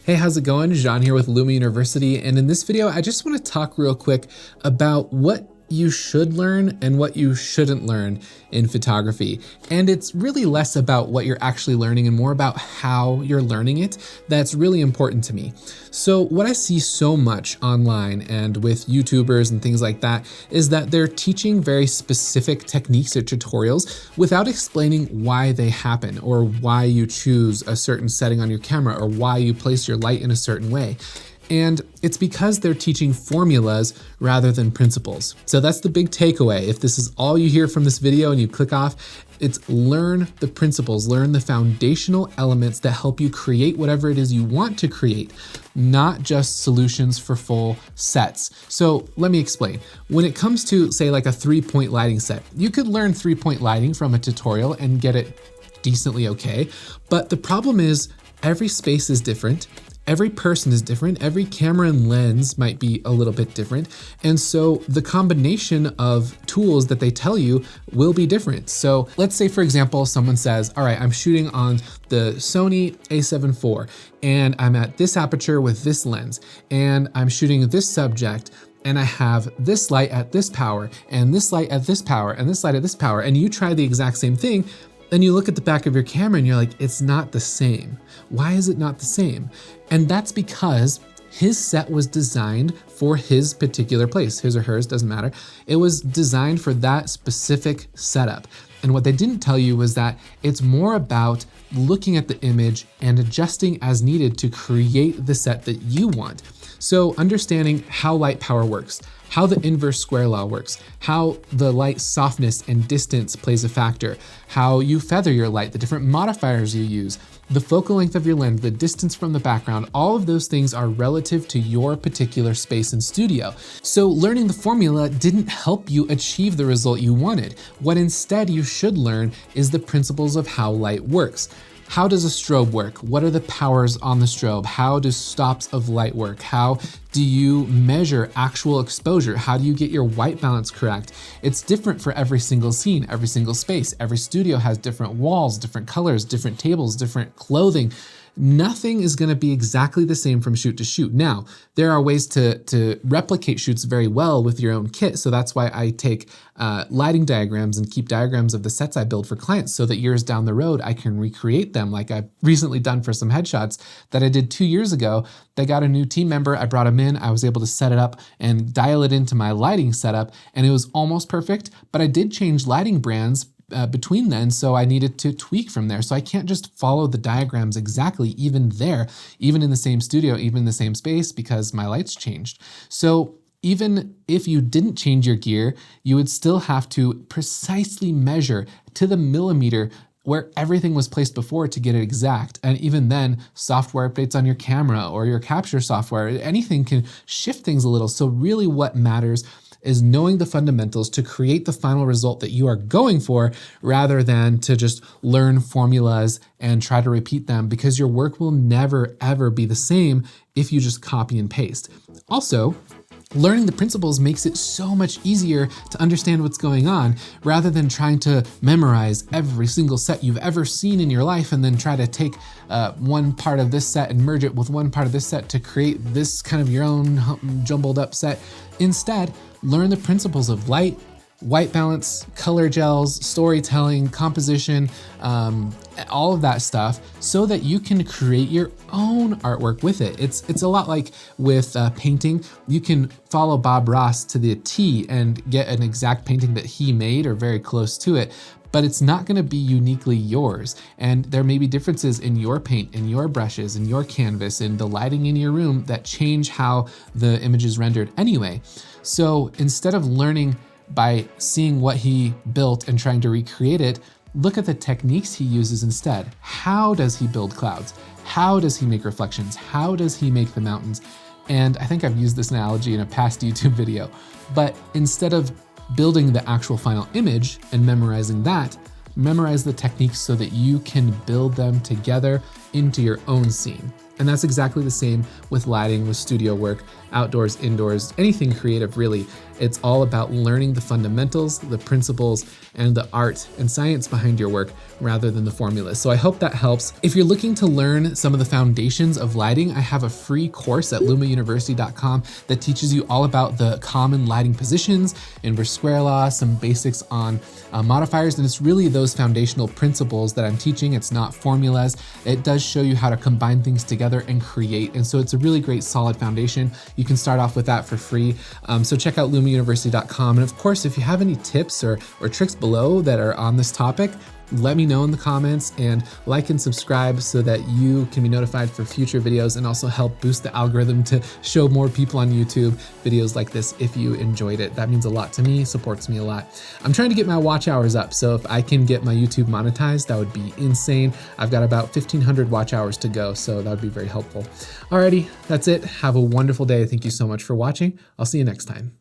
Hey, how's it going? Jean here with Luma University, and in this video, I just want to talk real quick about what you should learn and what you shouldn't learn in photography. And it's really less about what you're actually learning and more about how you're learning it that's really important to me. So what I see so much online and with YouTubers and things like that is that they're teaching very specific techniques or tutorials without explaining why they happen or why you choose a certain setting on your camera or why you place your light in a certain way. And it's because they're teaching formulas rather than principles. So that's the big takeaway. If this is all you hear from this video and you click off, it's learn the principles, learn the foundational elements that help you create whatever it is you want to create, not just solutions for full sets. So let me explain. When it comes to, say, like a 3-point lighting set, you could learn 3-point lighting from a tutorial and get it decently okay. But the problem is every space is different. Every person is different. Every camera and lens might be a little bit different. And so the combination of tools that they tell you will be different. So let's say, for example, someone says, all right, I'm shooting on the Sony a7 IV and I'm at this aperture with this lens and I'm shooting this subject and I have this light at this power and this light at this power and this light at this power, and you try the exact same thing. Then you look at the back of your camera and you're like, it's not the same. Why is it not the same? And that's because his set was designed for his particular place, his or hers, doesn't matter. It was designed for that specific setup. And what they didn't tell you was that it's more about looking at the image and adjusting as needed to create the set that you want. So understanding how light power works, how the inverse square law works, how the light softness and distance plays a factor, how you feather your light, the different modifiers you use, the focal length of your lens, the distance from the background, all of those things are relative to your particular space and studio. So learning the formula didn't help you achieve the result you wanted. What instead you should learn is the principles of how light works. How does a strobe work? What are the powers on the strobe? How do stops of light work? How do you measure actual exposure? How do you get your white balance correct? It's different for every single scene, every single space. Every studio has different walls, different colors, different tables, different clothing. Nothing is going to be exactly the same from shoot to shoot. Now, there are ways to replicate shoots very well with your own kit. So that's why I take lighting diagrams and keep diagrams of the sets I build for clients so that years down the road, I can recreate them, like I've recently done for some headshots that I did 2 years ago. They got a new team member. I brought him in. I was able to set it up and dial it into my lighting setup, and it was almost perfect. But I did change lighting brands between then, so I needed to tweak from there. So I can't just follow the diagrams exactly, even in the same studio, even in the same space, because my lights changed. So even if you didn't change your gear, you would still have to precisely measure to the millimeter where everything was placed before to get it exact. And even then, software updates on your camera or your capture software, anything can shift things a little. So really what matters is knowing the fundamentals to create the final result that you are going for, rather than to just learn formulas and try to repeat them, because your work will never, ever be the same if you just copy and paste. Also, learning the principles makes it so much easier to understand what's going on, rather than trying to memorize every single set you've ever seen in your life and then try to take one part of this set and merge it with one part of this set to create this kind of your own jumbled up set. Instead, learn the principles of light, white balance, color gels, storytelling, composition, all of that stuff, so that you can create your own artwork with it. It's a lot like with painting. You can follow Bob Ross to the T and get an exact painting that he made or very close to it, but it's not going to be uniquely yours. And there may be differences in your paint, in your brushes, in your canvas, in the lighting in your room that change how the image is rendered anyway. So instead of learning by seeing what he built and trying to recreate it, look at the techniques he uses instead. How does he build clouds? How does he make reflections? How does he make the mountains? And I think I've used this analogy in a past YouTube video, but instead of building the actual final image and memorizing that, memorize the techniques so that you can build them together into your own scene. And that's exactly the same with lighting, with studio work. outdoors, indoors, anything creative really. It's all about learning the fundamentals, the principles, and the art and science behind your work rather than the formulas. So I hope that helps. If you're looking to learn some of the foundations of lighting, I have a free course at lumauniversity.com that teaches you all about the common lighting positions, inverse square law, some basics on modifiers, and it's really those foundational principles that I'm teaching. It's not formulas. It does show you how to combine things together and create, and so it's a really great solid foundation. You can start off with that for free. So check out lumauniversity.com, and of course, if you have any tips or tricks below that are on this topic, let me know in the comments, and like and subscribe so that you can be notified for future videos and also help boost the algorithm to show more people on YouTube videos like this if you enjoyed it. That means a lot to me, supports me a lot. I'm trying to get my watch hours up, so if I can get my YouTube monetized, that would be insane. I've got about 1,500 watch hours to go, so that would be very helpful. Alrighty, that's it. Have a wonderful day. Thank you so much for watching. I'll see you next time.